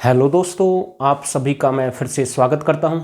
Hello दोस्तों, आप सभी का मैं फिर से स्वागत करता हूं।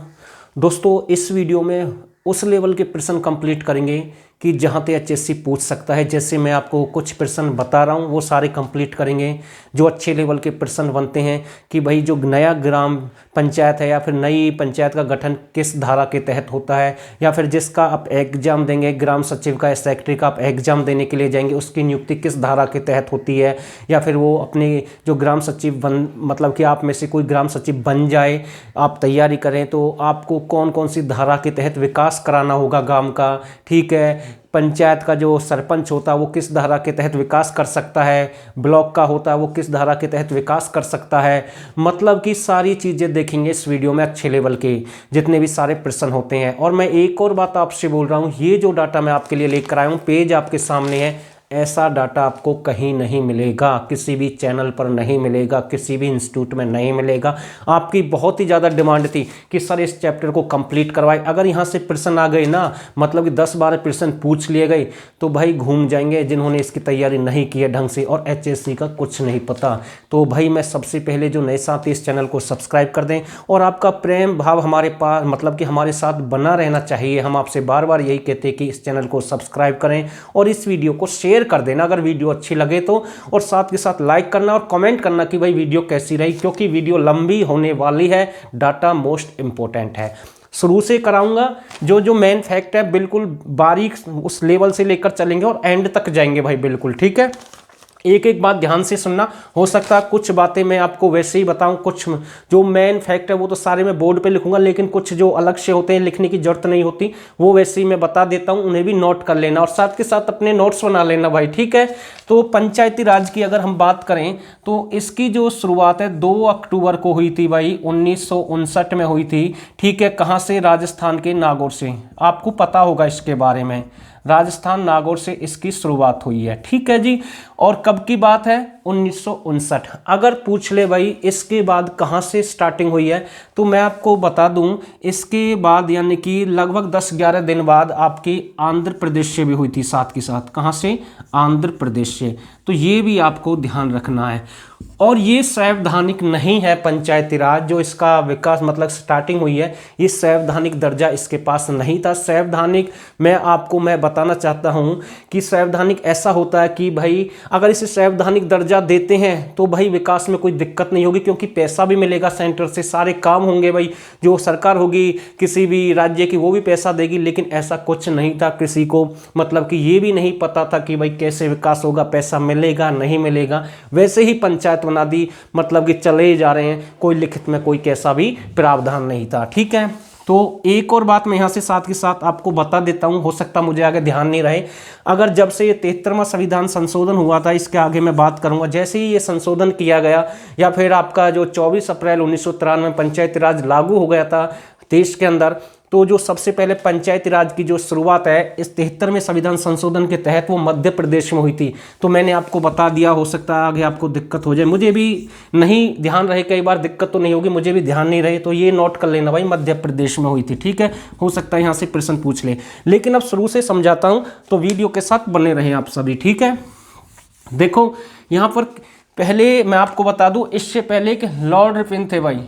दोस्तों, इस वीडियो में उस लेवल के प्रश्न कंप्लीट करेंगे कि जहां पे एचएससी पूछ सकता है। जैसे मैं आपको कुछ प्रश्न बता रहा हूं वो सारे कंप्लीट करेंगे जो अच्छे लेवल के प्रश्न बनते हैं कि भाई जो नया ग्राम पंचायत है या फिर नई पंचायत का गठन किस धारा के तहत होता है, या फिर जिसका आप एग्जाम देंगे ग्राम सचिव का या सेक्रेटरी का आप एग्जाम देने के लिए जाएंगे उसकी नियुक्ति किस धारा के तहत होती है, या फिर वो अपने जो ग्राम सचिव बन मतलब कि आप में से कोई ग्राम सचिव बन जाए, आप तैयारी करें तो आपको कौन कौन सी धारा के तहत विकास कराना होगा गांव का। ठीक है, पंचायत का जो सरपंच होता है वो किस धारा के तहत विकास कर सकता है, ब्लॉक का होता है वो किस धारा के तहत विकास कर सकता है। मतलब कि सारी चीज़ें देखेंगे इस वीडियो में, अच्छे लेवल के जितने भी सारे प्रश्न होते हैं। और मैं एक और बात आपसे बोल रहा हूँ, ये जो डाटा मैं आपके लिए लेकर आया हूँ, पेज आपके सामने है, ऐसा डाटा आपको कहीं नहीं मिलेगा, किसी भी चैनल पर नहीं मिलेगा, किसी भी इंस्टीट्यूट में नहीं मिलेगा। आपकी बहुत ही ज़्यादा डिमांड थी कि सर इस चैप्टर को कंप्लीट करवाए। अगर यहाँ से प्रश्न आ गए ना, मतलब कि 10-12 प्रश्न पूछ लिए गए तो भाई घूम जाएंगे जिन्होंने इसकी तैयारी नहीं की है ढंग से और एचएससी का कुछ नहीं पता। तो भाई मैं सबसे पहले जो नए साथी इस चैनल को सब्सक्राइब कर दें, और आपका प्रेम भाव हमारे पास मतलब कि हमारे साथ बना रहना चाहिए। हम आपसे बार बार यही कहते हैं कि इस चैनल को सब्सक्राइब करें और इस वीडियो को शेयर कर देना अगर वीडियो अच्छी लगे तो, और साथ के साथ लाइक करना और कमेंट करना कि भाई वीडियो कैसी रही, क्योंकि वीडियो लंबी होने वाली है, डाटा मोस्ट इंपॉर्टेंट है। शुरू से कराऊंगा, जो जो मेन फैक्ट है बिल्कुल बारीक उस लेवल से लेकर चलेंगे और एंड तक जाएंगे भाई, बिल्कुल ठीक है। एक एक बात ध्यान से सुनना, हो सकता है कुछ बातें मैं आपको वैसे ही बताऊं, कुछ जो मेन फैक्ट है वो तो सारे मैं बोर्ड पे लिखूंगा, लेकिन कुछ जो अलग से होते हैं लिखने की जरूरत नहीं होती वो वैसे ही मैं बता देता हूं, उन्हें भी नोट कर लेना और साथ के साथ अपने नोट्स बना लेना भाई, ठीक है। तो पंचायती राज की अगर हम बात करें तो इसकी जो शुरुआत है 2 अक्टूबर को हुई थी भाई, 1959 में हुई थी। ठीक है, कहाँ से? राजस्थान के नागौर से। आपको पता होगा इसके बारे में, राजस्थान नागौर से इसकी शुरुआत हुई है, ठीक है जी। और कब की बात है? 1959। अगर पूछ ले भाई इसके बाद कहाँ से स्टार्टिंग हुई है, तो मैं आपको बता दूं इसके बाद यानी कि लगभग 10-11 दिन बाद आपकी आंध्र प्रदेश से भी हुई थी साथ के साथ। कहाँ से? आंध्र प्रदेश से। तो ये भी आपको ध्यान रखना है। और ये संवैधानिक नहीं है पंचायती राज, जो इसका विकास मतलब स्टार्टिंग हुई है, ये संवैधानिक दर्जा इसके पास नहीं था। संवैधानिक मैं बताना चाहता हूँ कि संवैधानिक ऐसा होता है कि भाई अगर इसे संवैधानिक दर्जा देते हैं तो भाई विकास में कोई दिक्कत नहीं होगी, क्योंकि पैसा भी मिलेगा सेंटर से, सारे काम होंगे भाई, जो सरकार होगी किसी भी राज्य की वो भी पैसा देगी। लेकिन ऐसा कुछ नहीं था, किसी को मतलब कि ये भी नहीं पता था कि भाई कैसे विकास होगा, पैसा मिलेगा नहीं मिलेगा, वैसे ही पंचायत बना दी, मतलब कि चले जा रहे हैं, कोई लिखित में कोई कैसा भी प्रावधान नहीं था, ठीक है। तो एक और बात मैं यहाँ से साथ के साथ आपको बता देता हूँ, हो सकता मुझे आगे ध्यान नहीं रहे। अगर जब से ये 73वां संविधान संशोधन हुआ था, इसके आगे मैं बात करूँगा, जैसे ही ये संशोधन किया गया या फिर आपका जो 24 अप्रैल 1993 में पंचायती राज लागू हो गया था देश के अंदर, तो जो सबसे पहले पंचायती राज की जो शुरुआत है इस 73वें संविधान संशोधन के तहत वो मध्य प्रदेश में हुई थी। तो मैंने आपको बता दिया, हो सकता है आगे आपको दिक्कत हो जाए, मुझे भी नहीं ध्यान रहे, कई बार दिक्कत तो नहीं होगी, मुझे भी ध्यान नहीं रहे, तो ये नोट कर लेना भाई, मध्य प्रदेश में हुई थी, ठीक है। हो सकता है यहाँ से प्रश्न पूछ ले, लेकिन अब शुरू से समझाता हूँ तो वीडियो के साथ बने रहें आप सभी, ठीक है। देखो यहाँ पर पहले मैं आपको बता दूँ, इससे पहले कि लॉर्ड रिपन थे भाई,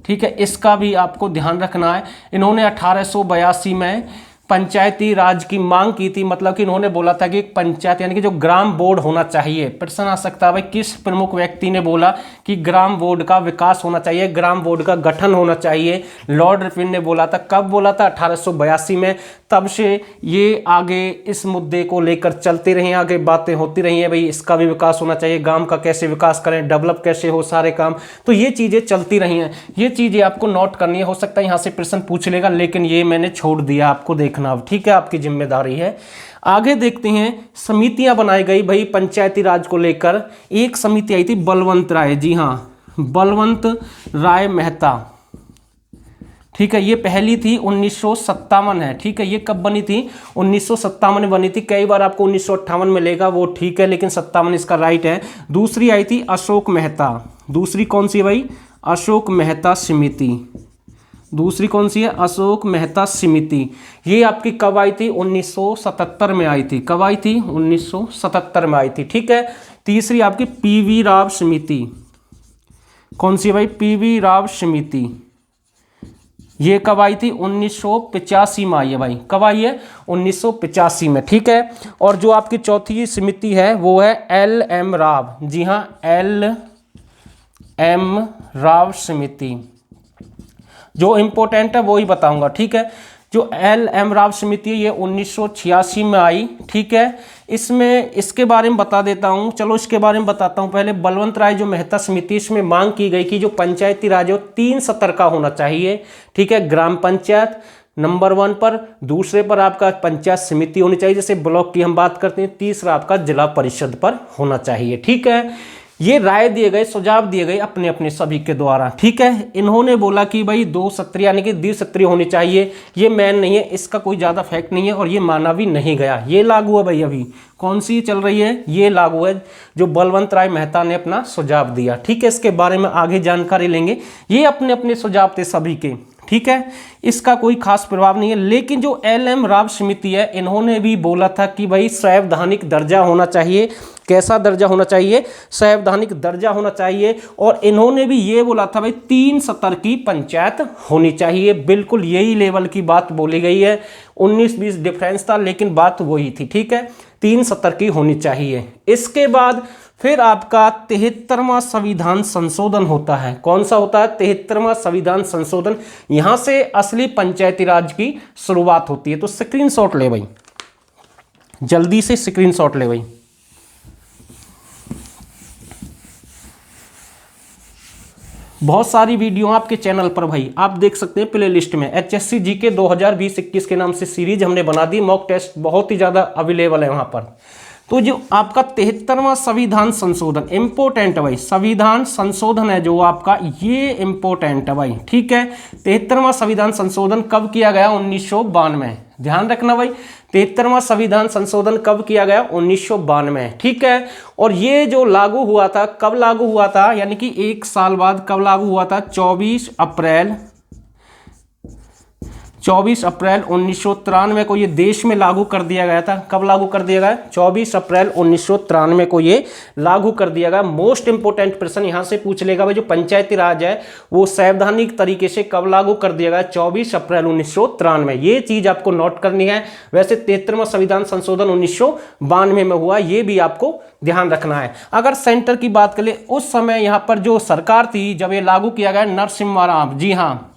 ठीक है, इसका भी आपको ध्यान रखना है। इन्होंने 1882 में पंचायती राज की मांग की थी, मतलब कि इन्होंने बोला था कि पंचायत यानी कि जो ग्राम बोर्ड होना चाहिए। प्रश्न आ सकता है भाई किस प्रमुख व्यक्ति ने बोला कि ग्राम बोर्ड का विकास होना चाहिए, ग्राम बोर्ड का गठन होना चाहिए? लॉर्ड रिपन ने बोला था। कब बोला था? 1882 में। तब से ये आगे इस मुद्दे को लेकर चलते रहे, आगे बातें होती रही हैं भाई इसका भी विकास होना चाहिए, गांव का कैसे विकास करें, डेवलप कैसे हो सारे काम, तो ये चीज़ें चलती रही हैं। ये चीज़ें आपको नोट करनी है, हो सकता है यहाँ से प्रश्न पूछ लेगा, लेकिन ये मैंने छोड़ दिया आपको देखना, ठीक है, आपकी जिम्मेदारी है। आगे देखते हैं, समितियां बनाई गई भाई पंचायती राज को लेकर। एक समिति आई थी बलवंत राय, जी हाँ, बलवंत राय मेहता, ठीक है, ये पहली थी 1957 है, ठीक है। ये कब बनी थी? 1957 में बनी थी। कई बार आपको 1958 मिलेगा, वो ठीक है, लेकिन 57 इसका राइट है। दूसरी आई थी अशोक मेहता। दूसरी कौन सी है भाई? अशोक मेहता समिति। दूसरी कौन सी है? अशोक मेहता समिति। ये आपकी कब आई थी? 1977 में आई थी। कब आई थी? 1977 में आई थी, ठीक है। तीसरी आपकी पीवी राव समिति। कौन सी भाई? पीवी राव समिति। ये कब आई थी? 1985 में आई है भाई। कब आई है? 1985 में, ठीक है। और जो आपकी चौथी समिति है वो है LM राव। जी हाँ, LM राव समिति। जो इम्पोर्टेंट है वो ही बताऊंगा, ठीक है। जो LM राव समिति है ये 1986 में आई, ठीक है। इसमें इसके बारे में बता देता हूँ, चलो इसके बारे में बताता हूँ पहले। बलवंत राय जो मेहता समिति, इसमें मांग की गई कि जो पंचायती राज है 3 स्तर का होना चाहिए, ठीक है। ग्राम पंचायत नंबर 1 पर, दूसरे पर आपका पंचायत समिति होनी चाहिए, जैसे ब्लॉक की हम बात करते हैं, तीसरा आपका जिला परिषद पर होना चाहिए, ठीक है। ये राय दिए गए, सुझाव दिए गए अपने अपने सभी के द्वारा, ठीक है। इन्होंने बोला कि भाई 2 सत्र यानी कि द्विसत्रीय होनी चाहिए। ये मैन नहीं है, इसका कोई ज़्यादा फैक्ट नहीं है और ये माना भी नहीं गया। ये लागू है भाई। अभी कौन सी चल रही है? ये लागू है जो बलवंत राय मेहता ने अपना सुझाव दिया, ठीक है। इसके बारे में आगे जानकारी लेंगे। ये अपने अपने सुझाव थे सभी के, ठीक है। इसका कोई खास प्रभाव नहीं है। लेकिन जो LM राव समिति है, इन्होंने भी बोला था कि भाई संवैधानिक दर्जा होना चाहिए। कैसा दर्जा होना चाहिए? संवैधानिक दर्जा होना चाहिए। और इन्होंने भी ये बोला था भाई 3 स्तर की पंचायत होनी चाहिए। बिल्कुल यही लेवल की बात बोली गई है। 19-20 डिफरेंस था लेकिन बात वही थी, ठीक है। 3 स्तर की होनी चाहिए। इसके बाद फिर आपका 73वां संविधान संशोधन होता है। कौन सा होता है? 73वां संविधान संशोधन। यहां से असली पंचायती राज की शुरुआत होती है। तो स्क्रीनशॉट ले भाई, जल्दी से स्क्रीनशॉट ले भाई। बहुत सारी वीडियो आपके चैनल पर भाई आप देख सकते हैं प्ले लिस्ट में। HSC GK 2020-21 के नाम से सीरीज हमने बना दी। मॉक टेस्ट बहुत ही ज़्यादा अवेलेबल है वहाँ पर। तो जो आपका 73वां संविधान संशोधन इम्पोर्टेंट है भाई। संविधान संशोधन है जो आपका, ये इम्पोर्टेंट है भाई, ठीक है। 73वां संविधान संशोधन कब किया गया? 1992। ध्यान रखना भाई, 73वां संविधान संशोधन कब किया गया? 1992, ठीक है। और ये जो लागू हुआ था, कब लागू हुआ था? यानी कि 1 साल बाद कब लागू हुआ था? 24 अप्रैल 1993 को ये देश में लागू कर दिया गया था। कब लागू कर दिया गया? 24 अप्रैल 1993 को ये लागू कर दिया गया। मोस्ट इंपोर्टेंट प्रश्न यहां से पूछ लेगा भाई, जो पंचायती राज है वो संवैधानिक तरीके से कब लागू कर दिया गया? 24 अप्रैल 1993। ये चीज आपको नोट करनी है। वैसे 73वां संविधान संशोधन 1992 में हुआ, ये भी आपको ध्यान रखना है। अगर सेंटर की बात करें, उस समय यहां पर जो सरकार थी जब ये लागू किया गया, नरसिम्हा राव। जी हाँ,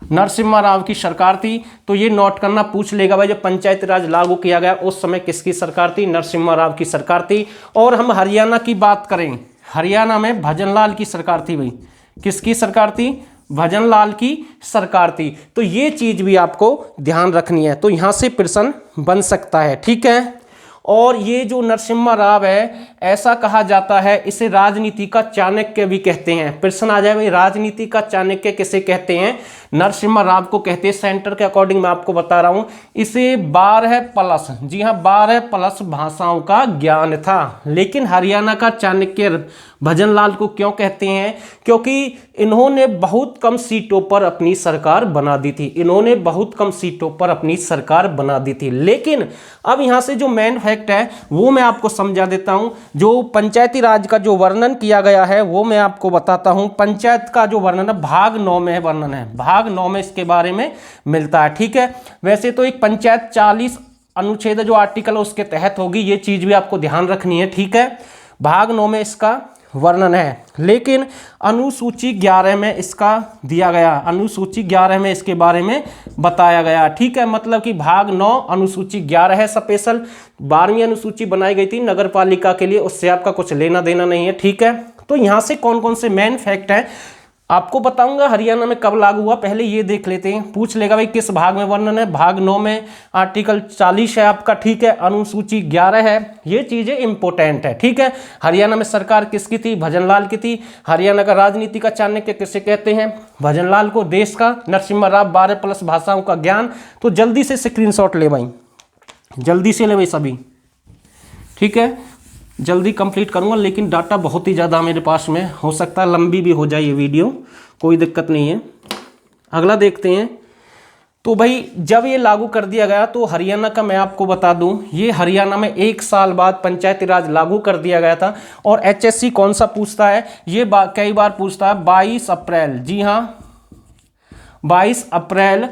नरसिम्हा राव की सरकार थी। तो ये नोट करना, पूछ लेगा भाई जब पंचायती राज लागू किया गया उस समय किसकी सरकार थी? नरसिम्हा राव की सरकार थी। और हम हरियाणा की बात करें, हरियाणा में भजनलाल की सरकार थी भाई। किसकी सरकार थी? भजनलाल की सरकार थी। तो ये चीज भी आपको ध्यान रखनी है। तो यहां से प्रश्न बन सकता है, ठीक है। और ये जो नरसिम्हा राव है, ऐसा कहा जाता है इसे राजनीति का चाणक्य भी कहते हैं। प्रश्न आ जाए भाई, राजनीति का चाणक्य किसे कहते हैं? नरसिम्हा राव को कहते हैं। सेंटर के अकॉर्डिंग मैं आपको बता रहा हूं, इसे 12+, जी हाँ 12+ भाषाओं का ज्ञान था। लेकिन हरियाणा का चाणक्य भजनलाल को क्यों कहते हैं? क्योंकि इन्होंने बहुत कम सीटों पर अपनी सरकार बना दी थी। इन्होंने बहुत कम सीटों पर अपनी सरकार बना दी थी। लेकिन अब यहां से जो मेन फैक्ट है वो मैं आपको समझा देता हूं। जो पंचायती राज का जो वर्णन किया गया है वो मैं आपको बताता हूं। पंचायत का जो वर्णन है भाग 9 में वर्णन है, भाग 9 में इसके बारे में मिलता है, ठीक है। वैसे तो एक पंचायत 40 अनुच्छेद जो आर्टिकल उसके तहत होगी, ये चीज भी आपको ध्यान रखनी है, ठीक है। भाग 9 में इसका वर्णन है। लेकिन अनुसूची 11 में इसका दिया गया, अनुसूची 11 में इसके बारे में बताया गया, ठीक है। मतलब कि भाग 9 अनुसूची 11 है। स्पेशल 12वीं अनुसूची बनाई गई थी नगर पालिका के लिए, उससे आपका कुछ लेना देना नहीं है, ठीक है। तो यहां से कौन कौन से मेन फैक्ट हैं आपको बताऊंगा। हरियाणा में कब लागू हुआ पहले ये देख लेते हैं। पूछ लेगा भाई किस भाग में वर्णन है? भाग 9 में आर्टिकल 40 है आपका, ठीक है। अनुसूची 11 है। ये चीजें इंपॉर्टेंट है, ठीक है। हरियाणा में सरकार किसकी थी? भजनलाल की थी। हरियाणा का राजनीति का चाणक्य किसे कहते हैं? भजनलाल को। देश का नरसिम्हा राव 12+ भाषाओं का ज्ञान। तो जल्दी से स्क्रीनशॉट ले भाई, जल्दी से ले भाई सभी, ठीक है। जल्दी कंप्लीट करूंगा लेकिन डाटा बहुत ही ज़्यादा मेरे पास में, हो सकता है लंबी भी हो जाए ये वीडियो, कोई दिक्कत नहीं है। अगला देखते हैं तो भाई जब ये लागू कर दिया गया तो हरियाणा का मैं आपको बता दूं, ये हरियाणा में 1 साल बाद पंचायती राज लागू कर दिया गया था। और एचएससी कौन सा पूछता है, ये कई बार पूछता है 22 अप्रैल, जी हाँ 22 अप्रैल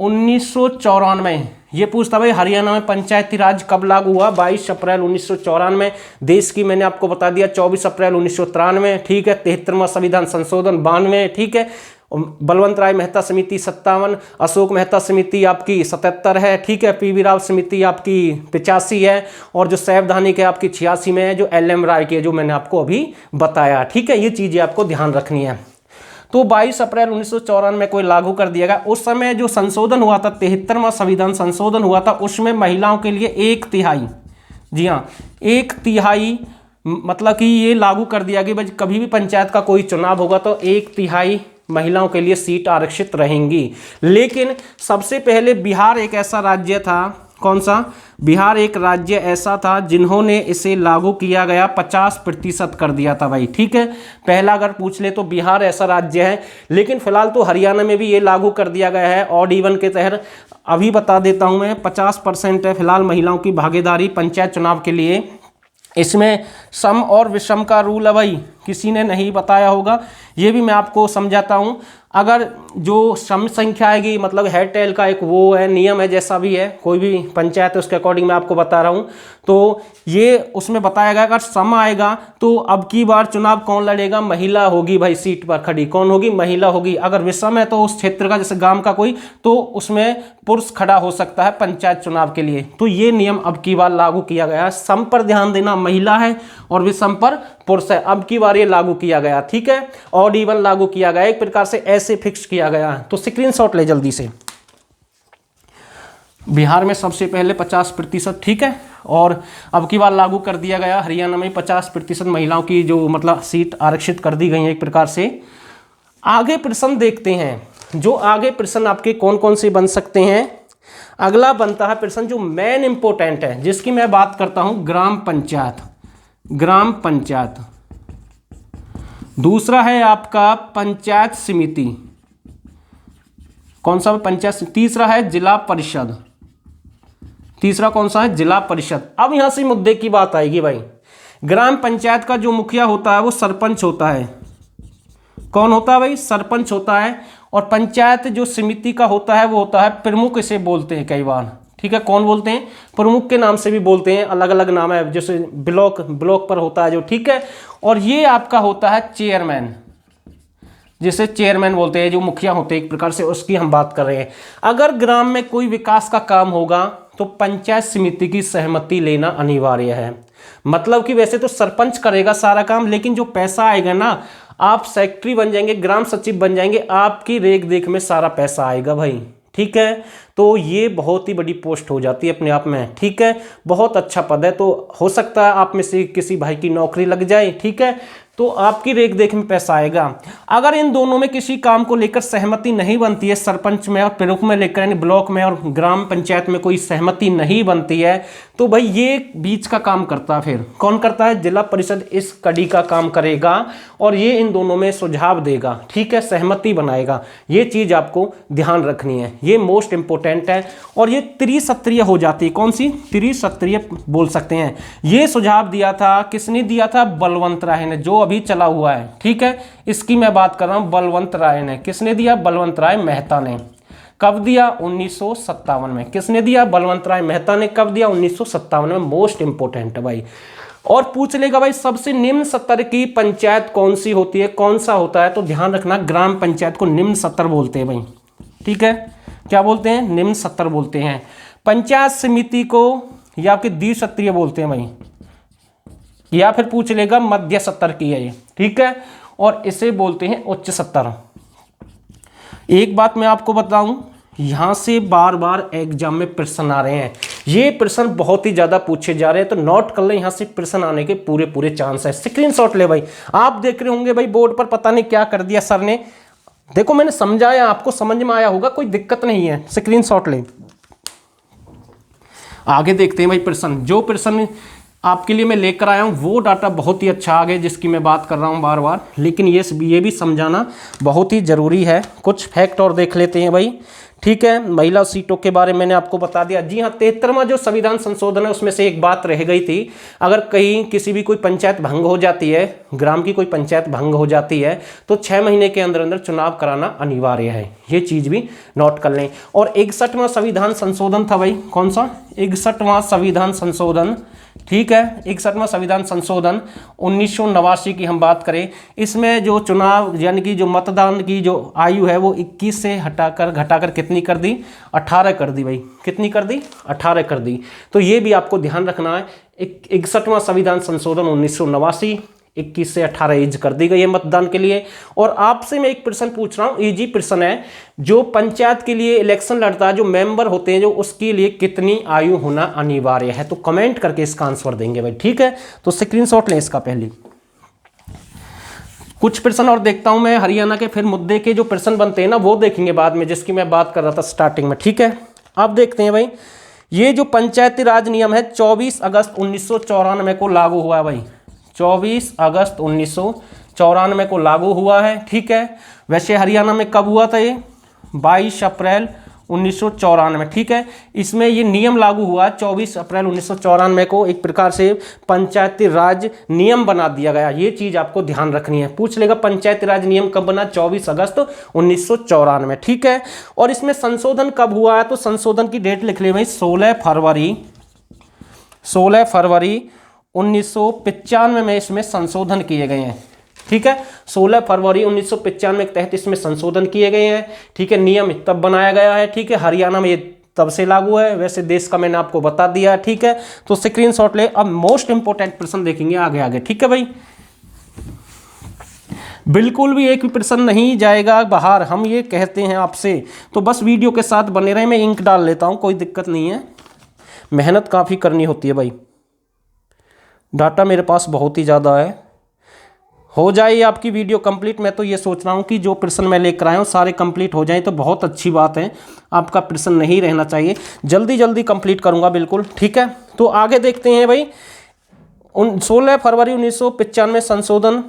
1994 ये पूछता भाई हरियाणा में पंचायती राज कब लागू हुआ, 22 अप्रैल 1994। देश की मैंने आपको बता दिया 24 अप्रैल 1993, ठीक है। 73वां संविधान संशोधन 92, ठीक है। बलवंत राय मेहता समिति 57, अशोक मेहता समिति आपकी 77 है, ठीक है। पीवी राव समिति आपकी 85 है, और जो सैवधानिक है आपकी 86 में है, जो एलएम राय की है, जो मैंने आपको अभी बताया, ठीक है। ये चीजें आपको ध्यान रखनी है। तो 22 अप्रैल 1994 में कोई लागू कर दिया गया। उस समय जो संशोधन हुआ था, 73वां संविधान संशोधन हुआ था, उसमें महिलाओं के लिए 1/3, जी हाँ 1/3, मतलब कि ये लागू कर दिया कि भाई कभी भी पंचायत का कोई चुनाव होगा तो 1/3 महिलाओं के लिए सीट आरक्षित रहेंगी। लेकिन सबसे पहले बिहार एक ऐसा राज्य था, कौन सा, बिहार एक राज्य ऐसा था जिन्होंने इसे लागू किया गया, 50% कर दिया था भाई, ठीक है। पहला अगर पूछ ले तो बिहार ऐसा राज्य है। लेकिन फिलहाल तो हरियाणा में भी ये लागू कर दिया गया है ऑड इवन के तहत। अभी बता देता हूं मैं, 50% है फिलहाल महिलाओं की भागीदारी पंचायत चुनाव के लिए। इसमें सम और विषम का रूल है भाई, किसी ने नहीं बताया होगा, ये भी मैं आपको समझाता हूँ। अगर जो सम संख्या आएगी, मतलब हेड टेल का एक वो है, नियम है, जैसा भी है कोई भी पंचायत है उसके अकॉर्डिंग मैं आपको बता रहा हूँ। तो ये उसमें बताया गया अगर सम आएगा तो अब की बार चुनाव कौन लड़ेगा, महिला होगी भाई सीट पर खड़ी, कौन होगी, महिला होगी। अगर विषम है तो उस क्षेत्र का, जैसे गांव का कोई, तो उसमें पुरुष खड़ा हो सकता है पंचायत चुनाव के लिए। तो ये नियम अब की बार लागू किया गया है। सम पर ध्यान देना, महिला है, और विषम पर पुरुष है, अब की बार ये लागू किया गया, ठीक है। ऑड इवन लागू किया गया, एक प्रकार से ऐसे फिक्स किया गया है। तो स्क्रीनशॉट ले जल्दी से। बिहार में सबसे पहले 50%, ठीक है, और अब की बार लागू कर दिया गया हरियाणा में 50% महिलाओं की जो मतलब सीट आरक्षित कर दी गई है एक प्रकार से। आगे प्रश्न देखते हैं, जो आगे प्रश्न आपके कौन कौन से बन सकते हैं। अगला बनता है प्रश्न जो मेन इंपॉर्टेंट है, जिसकी मैं बात करता हूं, ग्राम पंचायत। ग्राम पंचायत, दूसरा है आपका पंचायत समिति, कौन सा पंचायत, तीसरा है जिला परिषद, तीसरा कौन सा है, जिला परिषद। अब यहां से मुद्दे की बात आएगी भाई। ग्राम पंचायत का जो मुखिया होता है वो सरपंच होता है, कौन होता है भाई, सरपंच होता है। और पंचायत जो समिति का होता है वो होता है प्रमुख, इसे बोलते हैं कई बार, ठीक है। कौन बोलते हैं, प्रमुख के नाम से भी बोलते हैं, अलग अलग नाम है, जैसे ब्लॉक पर होता है जो, ठीक है। और ये आपका होता है चेयरमैन, जिसे चेयरमैन बोलते हैं, जो मुखिया होते हैं एक प्रकार से, उसकी हम बात कर रहे हैं। अगर ग्राम में कोई विकास का काम होगा तो पंचायत समिति की सहमति लेना अनिवार्य है। मतलब कि वैसे तो सरपंच करेगा सारा काम, लेकिन जो पैसा आएगा ना, आप सेक्रेटरी बन जाएंगे, ग्राम सचिव बन जाएंगे, आपकी रेख देख में सारा पैसा आएगा भाई, ठीक है। तो ये बहुत ही बड़ी पोस्ट हो जाती है अपने आप में, ठीक है। बहुत अच्छा पद है, तो हो सकता है आप में से किसी भाई की नौकरी लग जाए, ठीक है, तो आपकी रेख देख में पैसा आएगा। अगर इन दोनों में किसी काम को लेकर सहमति नहीं बनती है, सरपंच में और प्रमुख में लेकर, यानी ब्लॉक में और ग्राम पंचायत में कोई सहमति नहीं बनती है, तो भाई ये बीच का काम करता है। फिर कौन करता है, जिला परिषद इस कड़ी का काम करेगा और ये इन दोनों में सुझाव देगा, ठीक है, सहमति बनाएगा। ये चीज आपको ध्यान रखनी है, ये मोस्ट इंपोर्टेंट है। और ये त्रिसत्रीय हो जाती है, कौन सी, त्रिसत्रीय बोल सकते हैं। ये सुझाव दिया था, किसने दिया था, बलवंत राय ने, जो अभी चला हुआ है, ठीक है। इसकी मैं बात कर रहा हूं, बलवंत राय ने। किसने दिया, बलवंत राय मेहता ने। कब दिया, 1957 में। किसने दिया, बलवंत राय मेहता ने। कब दिया, 1957 में। मोस्ट इंपोर्टेंट है भाई। और पूछ लेगा भाई सबसे निम्न स्तर की पंचायत कौन सी होती है, कौन सा होता है, तो ध्यान रखना ग्राम पंचायत को निम्न स्तर बोलते हैं भाई, ठीक है। क्या बोलते हैं, निम्न स्तर बोलते हैं। पंचायत समिति को या आपके द्विस्तरीय बोलते हैं भाई, या फिर पूछ लेगा मध्य स्तर की है ये, ठीक है। और इसे बोलते हैं उच्च स्तर। एक बात मैं आपको बताऊं, यहां से बार बार एग्जाम में प्रश्न आ रहे हैं, ये प्रश्न बहुत ही ज्यादा पूछे जा रहे हैं, तो नोट कर ले, यहां से प्रश्न आने के पूरे पूरे चांस है। स्क्रीनशॉट ले भाई। आप देख रहे होंगे भाई बोर्ड पर, पता नहीं क्या कर दिया सर ने, देखो मैंने समझाया, आपको समझ में आया होगा, कोई दिक्कत नहीं है। स्क्रीनशॉट ले। आगे देखते हैं भाई प्रश्न। जो प्रश्न आपके लिए मैं लेकर आया हूं वो डाटा बहुत ही अच्छा आ गया, जिसकी मैं बात कर रहा हूं बार बार, लेकिन ये भी समझाना बहुत ही जरूरी है। कुछ फैक्ट और देख लेते हैं भाई, ठीक है, महिला सीटों के बारे में मैंने आपको बता दिया। जी हाँ, 73वां जो संविधान संशोधन है उसमें से एक बात रह गई थी, अगर कहीं किसी भी कोई पंचायत भंग हो जाती है, ग्राम की कोई पंचायत भंग हो जाती है, तो 6 महीने के अंदर अंदर चुनाव कराना अनिवार्य है। ये चीज भी नोट कर लें। और 61वां संविधान संशोधन था भाई, कौन सा? 61वां संविधान संशोधन, ठीक है, 61वां संविधान संशोधन 1989 की हम बात करें, इसमें जो चुनाव यानी कि जो मतदान की जो आयु है वो 21 से घटाकर कितनी कर दी? 18 कर दी भाई। कितनी कर दी? 18 कर दी। तो ये भी आपको ध्यान रखना है। 61वां संविधान संशोधन 1989, 21 से 18 एज कर दी गई है मतदान के लिए। और आपसे मैं एक प्रश्न पूछ रहा हूं, इजी प्रश्न है, जो पंचायत के लिए इलेक्शन लड़ता है, जो मेंबर होते हैं, जो उसके लिए कितनी आयु होना अनिवार्य है? तो कमेंट करके इसका आंसर देंगे भाई, ठीक है। तो स्क्रीनशॉट लें इसका पहले। कुछ प्रश्न और देखता हूं मैं हरियाणा के, फिर मुद्दे के जो प्रश्न बनते हैं ना वो देखेंगे बाद में, जिसकी मैं बात कर रहा था स्टार्टिंग में, ठीक है। अब देखते हैं भाई, ये जो पंचायती राज नियम है 24 अगस्त 1994 को लागू हुआ है भाई। 24 अगस्त 1994 को लागू हुआ है, ठीक है। वैसे हरियाणा में कब हुआ था ये? 22 अप्रैल 1994, ठीक है। इसमें ये नियम लागू हुआ 24 अप्रैल 1994 को, एक प्रकार से पंचायती राज नियम बना दिया गया। ये चीज आपको ध्यान रखनी है, पूछ लेगा पंचायती राज नियम कब बना? 24 अगस्त 1994, ठीक है। और इसमें संशोधन कब हुआ है? तो संशोधन की डेट लिख ले भाई, 16 फरवरी 1995 में इसमें संशोधन किए गए हैं, ठीक है। 16 फरवरी 1995 के तहत इसमें संशोधन किए गए हैं, ठीक है। नियम तब बनाया गया है, ठीक है। हरियाणा में ये तब से लागू है, वैसे देश का मैंने आपको बता दिया, ठीक है। तो स्क्रीनशॉट ले। अब मोस्ट इंपोर्टेंट प्रश्न देखेंगे आगे, ठीक है भाई। बिल्कुल भी एक भी प्रश्न नहीं जाएगा बाहर, हम ये कहते हैं आपसे। तो बस वीडियो के साथ बने रहे, मैं इंक डाल लेता हूँ, कोई दिक्कत नहीं है। मेहनत काफ़ी करनी होती है भाई, डाटा मेरे पास बहुत ही ज़्यादा है। हो जाए आपकी वीडियो कंप्लीट। मैं तो ये सोच रहा हूँ कि जो प्रश्न मैं लेकर आया हूँ सारे कंप्लीट हो जाएं तो बहुत अच्छी बात है, आपका प्रश्न नहीं रहना चाहिए। जल्दी जल्दी कंप्लीट करूँगा बिल्कुल, ठीक है। तो आगे देखते हैं भाई, 16 फरवरी 1995 संशोधन,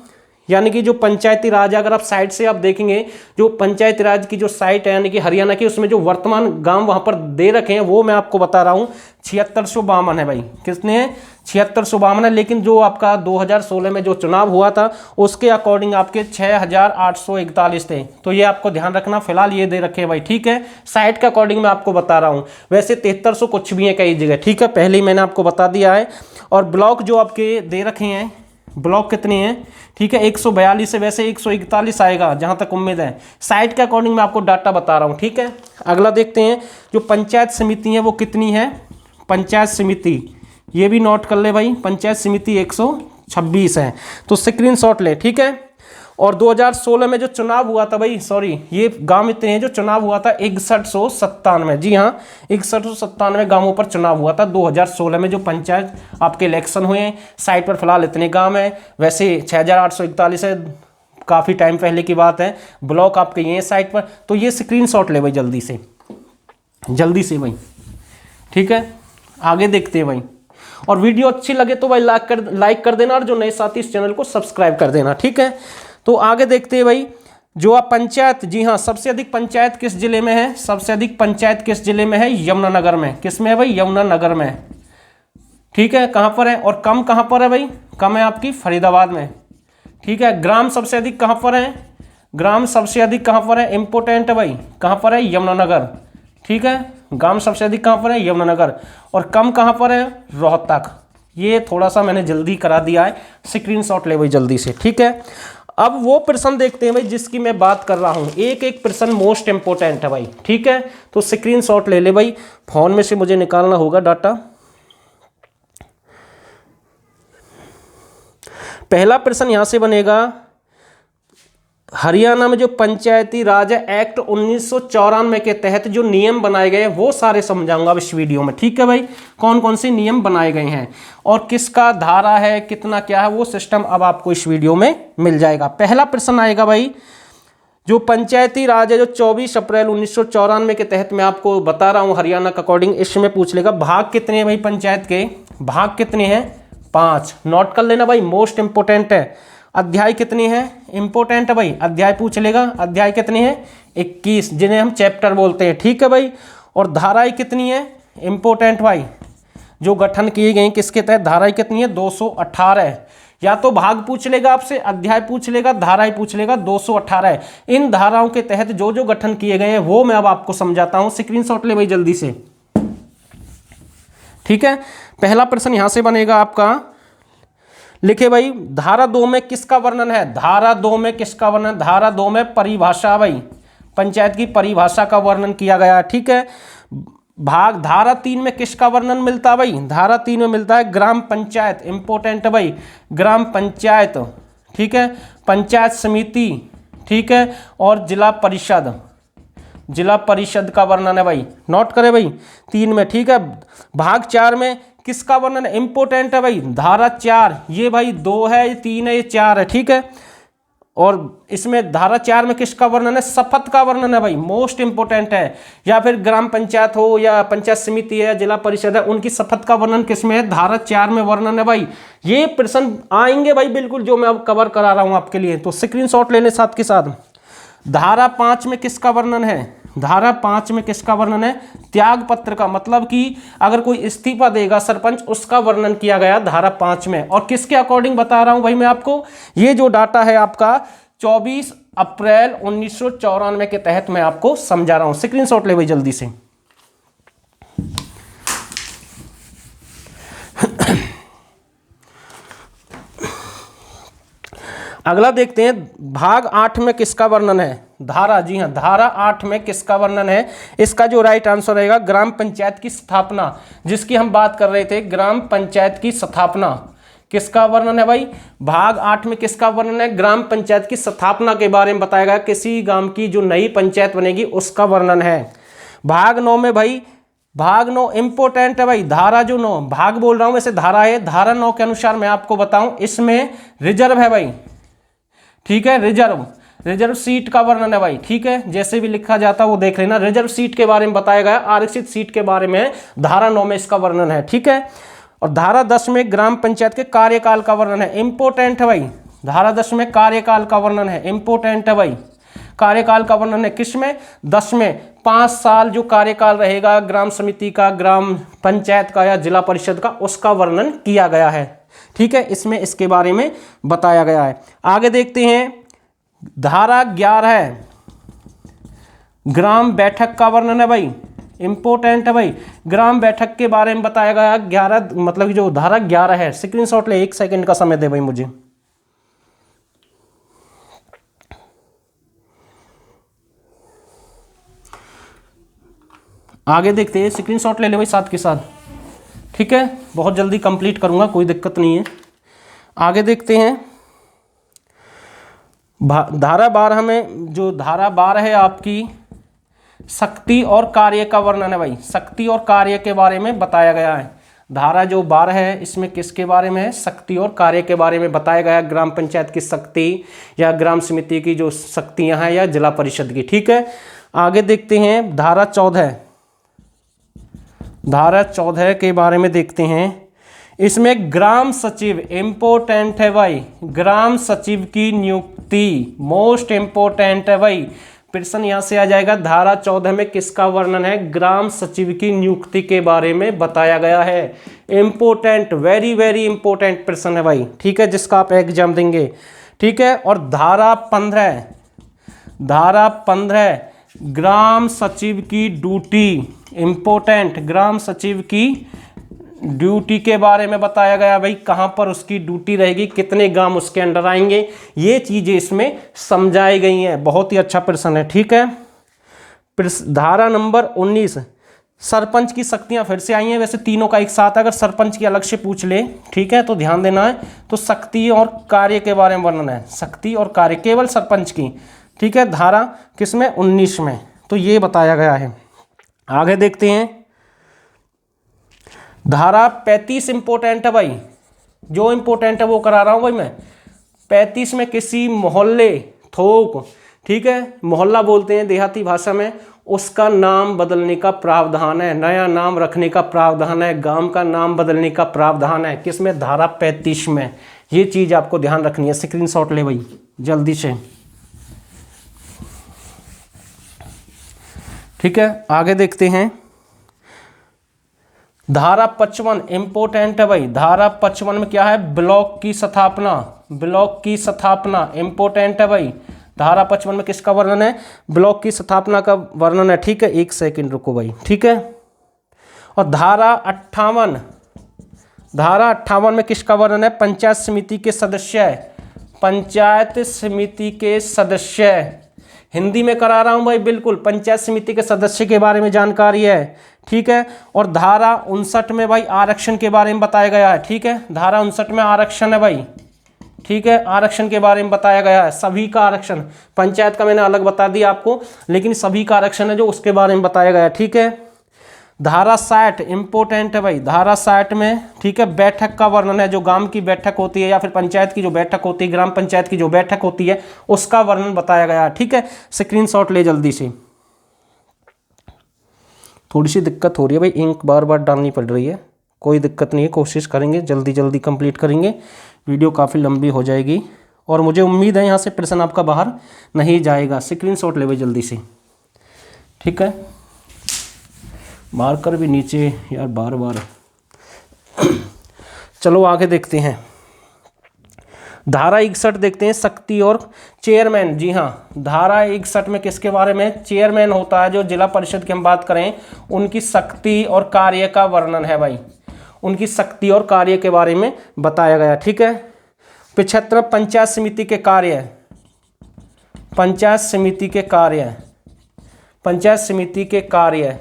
यानी कि जो पंचायती राज, अगर आप साइट से आप देखेंगे, जो पंचायती राज की जो साइट है यानी कि हरियाणा की, उसमें जो वर्तमान गांव वहां पर दे रखे हैं वो मैं आपको बता रहा हूं 7652 है भाई। कितने हैं? 7652 है। लेकिन जो आपका 2016 में जो चुनाव हुआ था उसके अकॉर्डिंग आपके 6841 थे। तो ये आपको ध्यान रखना, फिलहाल ये दे रखे हैं भाई, ठीक है। साइट के अकॉर्डिंग मैं आपको बता रहा हूँ, वैसे 7300 कुछ भी है कई जगह, ठीक है, पहले ही मैंने आपको बता दिया है। और ब्लॉक जो आपके दे रखे हैं, ब्लॉक कितने हैं, ठीक है, 142 से वैसे 141 आएगा जहां तक उम्मीद है। साइट के अकॉर्डिंग मैं आपको डाटा बता रहा हूं, ठीक है। अगला देखते हैं, जो पंचायत समिति है वो कितनी है? पंचायत समिति ये भी नोट कर ले भाई, पंचायत समिति 126 है। तो स्क्रीनशॉट ले, ठीक है। और 2016 में जो चुनाव हुआ था भाई, सॉरी ये गांव इतने हैं, जो चुनाव हुआ था 6197, जी हाँ 6197 गांवों पर चुनाव हुआ था 2016 में, जो पंचायत आपके इलेक्शन हुए हैं। साइट पर फिलहाल इतने गांव हैं, वैसे 6841 है, काफ़ी टाइम पहले की बात है। ब्लॉक आपके ये साइट पर, तो ये स्क्रीनशॉट ले भाई जल्दी से भाई, ठीक है। आगे देखते हैं भाई, और वीडियो अच्छी लगे तो भाई लाइक कर देना, और जो नए साथी इस चैनल को सब्सक्राइब कर देना, ठीक है। तो आगे देखते हैं भाई, जो आप पंचायत, जी हाँ, सबसे अधिक पंचायत किस जिले में है? सबसे अधिक पंचायत किस जिले में है? यमुनानगर में। किस में है भाई? यमुनानगर में, ठीक है। कहाँ पर है? और कम कहाँ पर है भाई? कम है आपकी फरीदाबाद में, ठीक है। ग्राम सबसे अधिक कहाँ पर है? ग्राम सबसे अधिक कहाँ पर है? इंपोर्टेंट है भाई, कहाँ पर है? यमुनानगर, ठीक है। ग्राम सबसे अधिक कहाँ पर है? यमुनानगर। और कम कहाँ पर है? रोहतक। ये थोड़ा सा मैंने जल्दी करा दिया है, स्क्रीनशॉट ले भाई जल्दी से, ठीक है। अब वो प्रश्न देखते हैं भाई जिसकी मैं बात कर रहा हूं, एक एक प्रश्न मोस्ट इंपोर्टेंट है भाई, ठीक है। तो स्क्रीनशॉट ले ले भाई, फोन में से मुझे निकालना होगा डाटा। पहला प्रश्न यहां से बनेगा, हरियाणा में जो पंचायती राज एक्ट 1994 के तहत जो नियम बनाए गए वो सारे समझाऊंगा अब इस वीडियो में, ठीक है भाई। कौन कौन से नियम बनाए गए हैं और किसका धारा है, कितना क्या है, वो सिस्टम अब आपको इस वीडियो में मिल जाएगा। पहला प्रश्न आएगा भाई, जो पंचायती राज है जो 24 अप्रैल 1994 के तहत मैं आपको बता रहा हूं हरियाणा के अकॉर्डिंग, इसमें पूछ लेगा भाग कितने हैं भाई पंचायत के? भाग कितने हैं? 5। नोट कर लेना भाई, मोस्ट इंपोर्टेंट है। अध्याय कितनी है, इंपॉर्टेंट है भाई, अध्याय पूछ लेगा। अध्याय कितनी है, 21, जिन्हें हम चैप्टर बोलते हैं, ठीक है भाई। और धाराएं कितनी है, इंपॉर्टेंट भाई, जो गठन किए गए किसके तहत, धाराएं कितनी है, 218। या तो भाग पूछ लेगा आपसे, अध्याय पूछ लेगा, धाराएं पूछ लेगा, 218 है। इन धाराओं के तहत जो जो गठन किए गए हैं वो मैं अब आपको समझाता हूं। स्क्रीनशॉट ले भाई जल्दी से, ठीक है। पहला प्रश्न यहां से बनेगा आपका, लिखे भाई, धारा 2 में किसका वर्णन है, धारा 2 में किसका वर्णन, धारा 2 में परिभाषा भाई, पंचायत की परिभाषा का वर्णन किया गया है, ठीक है। भाग धारा 3 में किसका वर्णन मिलता है भाई, धारा 3 में मिलता है ग्राम पंचायत, इंपॉर्टेंट है भाई, ग्राम पंचायत, ठीक है, पंचायत समिति, ठीक है, और जिला परिषद, जिला परिषद का वर्णन है भाई, नोट करें भाई 3 में, ठीक है। भाग 4 में किसका वर्णन है, इंपॉर्टेंट है भाई, धारा 4, ये भाई 2 है, ये 3 है, ये 4 है, ठीक है। और इसमें धारा 4 में किसका वर्णन है, शपथ का वर्णन है भाई, मोस्ट इंपोर्टेंट है। या फिर ग्राम पंचायत हो या पंचायत समिति है, जिला परिषद है, उनकी शपथ का वर्णन किसमें है, धारा 4 में वर्णन है भाई। ये प्रश्न आएंगे भाई बिल्कुल, जो मैं अब कवर करा रहा हूं आपके लिए, तो स्क्रीनशॉट लेने साथ के साथ। धारा 5 में किसका वर्णन है, धारा 5 में किसका वर्णन है, त्याग पत्र का, मतलब कि अगर कोई इस्तीफा देगा सरपंच, उसका वर्णन किया गया धारा 5 में। और किसके अकॉर्डिंग बता रहा हूं भाई मैं आपको, ये जो डाटा है आपका 24 अप्रैल 1994 के तहत मैं आपको समझा रहा हूं। स्क्रीनशॉट ले भाई जल्दी से। अगला देखते हैं, भाग 8 में किसका वर्णन है, धारा, जी हाँ, धारा 8 में किसका वर्णन है। इसका जो राइट आंसर रहेगा ग्राम पंचायत की स्थापना, जिसकी हम बात कर रहे थे, ग्राम पंचायत की स्थापना, किसका वर्णन है भाई, भाग 8 में किसका वर्णन है, ग्राम पंचायत की स्थापना के बारे में बताया गया, किसी गांव की जो नई पंचायत बनेगी उसका वर्णन है। भाग 9 में भाई, भाग 9 इंपोर्टेंट है भाई, धारा जो 9, भाग बोल रहा हूं वैसे धारा है, धारा 9 के अनुसार मैं आपको बताऊं, इसमें रिजर्व है भाई, ठीक है, रिजर्व सीट का वर्णन है भाई, ठीक है, जैसे भी लिखा जाता है वो देख लेना। रिजर्व सीट के बारे में बताया गया, आरक्षित सीट के बारे में धारा 9 में इसका वर्णन है, ठीक है। और धारा 10 में ग्राम पंचायत के कार्यकाल का वर्णन है, इंपोर्टेंट है भाई, धारा 10 में कार्यकाल का वर्णन है, इंपोर्टेंट है भाई, कार्यकाल का वर्णन है किसमें, 10 में, 5 साल जो कार्यकाल रहेगा ग्राम समिति का, ग्राम पंचायत का या जिला परिषद का, उसका वर्णन किया गया है, ठीक है, इसमें इसके बारे में बताया गया है। आगे देखते हैं, धारा 11 ग्राम बैठक का वर्णन है भाई, इंपोर्टेंट है भाई, ग्राम बैठक के बारे में बताया गया 11, मतलब जो धारा 11 है। स्क्रीनशॉट ले, 1 सेकंड का समय दे भाई मुझे। आगे देखते हैं, स्क्रीनशॉट ले ले भाई साथ के साथ, ठीक है, बहुत जल्दी कंप्लीट करूंगा, कोई दिक्कत नहीं है। आगे देखते हैं, धारा 12 में, जो धारा 12 है आपकी, शक्ति और कार्य का वर्णन है भाई, शक्ति और कार्य के बारे में बताया गया है। धारा जो 12 है इसमें किसके बारे में है, शक्ति और कार्य के बारे में बताया गया, ग्राम पंचायत की शक्ति या ग्राम समिति की जो शक्तियां हैं या जिला परिषद की, ठीक है। आगे देखते हैं, धारा 14, धारा 14 के बारे में देखते हैं, इसमें ग्राम सचिव, इंपोर्टेंट है भाई, ग्राम सचिव की नियुक्ति, मोस्ट इंपोर्टेंट है भाई, प्रश्न यहां से आ जाएगा। धारा 14 में किसका वर्णन है, ग्राम सचिव की नियुक्ति के बारे में बताया गया है, इंपोर्टेंट, वेरी वेरी इंपोर्टेंट प्रश्न है भाई, ठीक है, जिसका आप एग्जाम देंगे, ठीक है। और धारा 15, धारा 15 ग्राम सचिव की ड्यूटी, इंपोर्टेंट, ग्राम सचिव की ड्यूटी के बारे में बताया गया भाई, कहां पर उसकी ड्यूटी रहेगी, कितने गांव उसके अंडर आएंगे, ये चीजें इसमें समझाई गई हैं। बहुत ही अच्छा प्रश्न है, ठीक है। धारा नंबर 19, सरपंच की शक्तियां फिर से आई हैं, वैसे तीनों का एक साथ, अगर सरपंच की अलग से पूछ ले, ठीक है, तो ध्यान देना है। तो शक्ति और कार्य के बारे में वर्णन है, शक्ति और कार्य केवल सरपंच की, ठीक है, धारा किसमें, 19 में, तो ये बताया गया है। आगे देखते हैं, धारा 35 इंपोर्टेंट है भाई, जो इंपोर्टेंट है वो करा रहा हूं भाई मैं। 35 में किसी मोहल्ले, थोक, ठीक है, मोहल्ला बोलते हैं देहाती भाषा में, उसका नाम बदलने का प्रावधान है, नया नाम रखने का प्रावधान है, गांव का नाम बदलने का प्रावधान है, किसमें, धारा 35 में, ये चीज़ आपको ध्यान रखनी है। स्क्रीनशॉट ले भाई जल्दी से, ठीक है। आगे देखते हैं, धारा 55 इंपोर्टेंट है भाई। धारा 55 में क्या है, ब्लॉक की स्थापना, ब्लॉक की स्थापना इंपोर्टेंट है भाई। धारा 55 में किसका वर्णन है, ब्लॉक की स्थापना का वर्णन है, ठीक है। एक सेकंड रुको भाई, ठीक है। और धारा 58, धारा 58 में किसका वर्णन है, पंचायत समिति के सदस्य, पंचायत समिति के सदस्य। हिंदी में करा रहा हूं भाई, बिल्कुल पंचायत समिति के सदस्य के बारे में जानकारी है, ठीक है। और धारा 59 में भाई आरक्षण के बारे में बताया गया है, ठीक है। धारा 59 में आरक्षण है भाई, ठीक है। आरक्षण के बारे में बताया गया है, सभी का आरक्षण, पंचायत का मैंने अलग बता दिया आपको, लेकिन सभी का आरक्षण है जो उसके बारे में बताया गया है, ठीक है। धारा 60 इंपोर्टेंट है भाई। धारा 60 में, ठीक है, बैठक का वर्णन है, जो गांव की बैठक होती है या फिर पंचायत की जो बैठक होती है, ग्राम पंचायत की जो बैठक होती है, उसका वर्णन बताया गया है, ठीक है। स्क्रीनशॉट ले जल्दी से। थोड़ी सी दिक्कत हो रही है भाई, इंक बार बार डालनी पड़ रही है, कोई दिक्कत नहीं है, कोशिश करेंगे जल्दी जल्दी कंप्लीट करेंगे। वीडियो काफ़ी लंबी हो जाएगी और मुझे उम्मीद है यहाँ से प्रश्न आपका बाहर नहीं जाएगा। स्क्रीनशॉट ले भाई जल्दी से, ठीक है। मार्कर भी नीचे यार बार बार। चलो आगे देखते हैं, धारा 61 देखते हैं, शक्ति और चेयरमैन। जी हाँ, धारा 61 में किसके बारे में, चेयरमैन होता है जो जिला परिषद की हम बात करें, उनकी शक्ति और कार्य का वर्णन है भाई, उनकी शक्ति और कार्य के बारे में बताया गया, ठीक है। 75 पंचायत समिति के कार्य, पंचायत समिति के कार्य, पंचायत समिति के कार्य,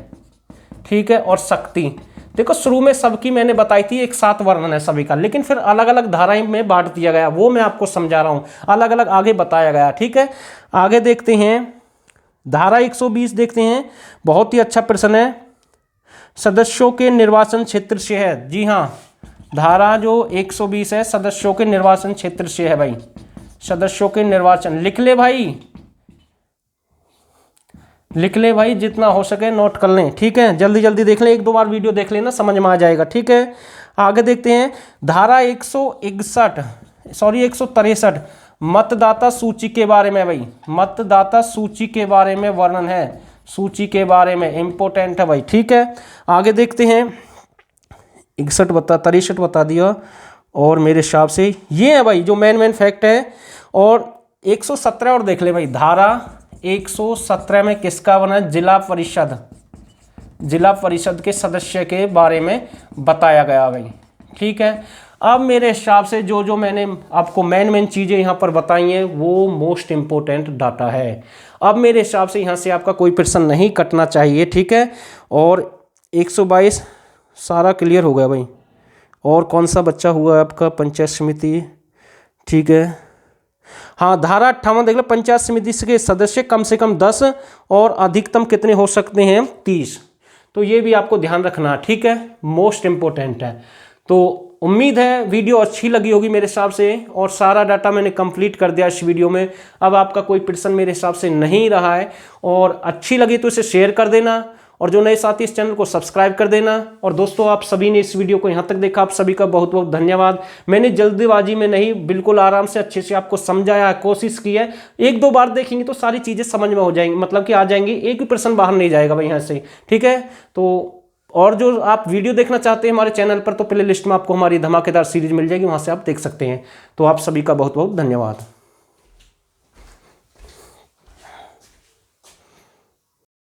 ठीक है। और शक्ति, देखो शुरू में सबकी मैंने बताई थी, एक साथ वर्णन है सभी का, लेकिन फिर अलग अलग धाराएं में बांट दिया गया, वो मैं आपको समझा रहा हूं, अलग अलग आगे बताया गया, ठीक है। आगे देखते हैं, धारा 120 देखते हैं, बहुत ही अच्छा प्रश्न है, सदस्यों के निर्वाचन क्षेत्र से है। जी हाँ, धारा जो 120 है सदस्यों के निर्वाचन क्षेत्र से है भाई, सदस्यों के निर्वाचन। लिख ले भाई, लिख ले भाई, जितना हो सके नोट कर लें, ठीक है। जल्दी जल्दी देख लें, एक दो बार वीडियो देख लेना, समझ में आ जाएगा, ठीक है। आगे देखते हैं, धारा 163 मतदाता सूची के बारे में भाई, मतदाता सूची के बारे में वर्णन है, सूची के बारे में इंपोर्टेंट है भाई, ठीक है। आगे देखते हैं, 63 बता दिया, और मेरे हिसाब से ये है भाई जो मेन फैक्ट है। और 117 और देख ले भाई, धारा 117 में किसका बना, जिला परिषद, जिला परिषद के सदस्य के बारे में बताया गया भाई, ठीक है। अब मेरे हिसाब से जो जो मैंने आपको मेन चीज़ें यहाँ पर बताई हैं वो मोस्ट इम्पोर्टेंट डाटा है। अब मेरे हिसाब से यहाँ से आपका कोई प्रश्न नहीं कटना चाहिए, ठीक है। और 122 सारा क्लियर हो गया भाई। और कौन सा बच्चा हुआ आपका, पंचायत समिति, ठीक है। हाँ, धारा 58 देख लो, पंचायत समिति के सदस्य कम से कम 10 और अधिकतम कितने हो सकते हैं, 30। तो ये भी आपको ध्यान रखना, ठीक है, मोस्ट इम्पोर्टेंट है। तो उम्मीद है वीडियो अच्छी लगी होगी मेरे हिसाब से, और सारा डाटा मैंने कंप्लीट कर दिया इस वीडियो में। अब आपका कोई प्रश्न मेरे हिसाब से नहीं रहा है, और अच्छी लगी तो इसे शेयर कर देना, और जो नए साथी इस चैनल को सब्सक्राइब कर देना। और दोस्तों, आप सभी ने इस वीडियो को यहाँ तक देखा, आप सभी का बहुत बहुत धन्यवाद। मैंने जल्दीबाजी में नहीं, बिल्कुल आराम से अच्छे से आपको समझाया, कोशिश की है। एक दो बार देखेंगे तो सारी चीज़ें समझ में हो जाएंगी, मतलब कि आ जाएंगी, एक भी प्रश्न बाहर नहीं जाएगा भाई यहाँ से, ठीक है। तो और जो आप वीडियो देखना चाहते हैं हमारे चैनल पर, तो प्ले लिस्ट में आपको हमारी धमाकेदार सीरीज मिल जाएगी, वहाँ से आप देख सकते हैं। तो आप सभी का बहुत बहुत धन्यवाद।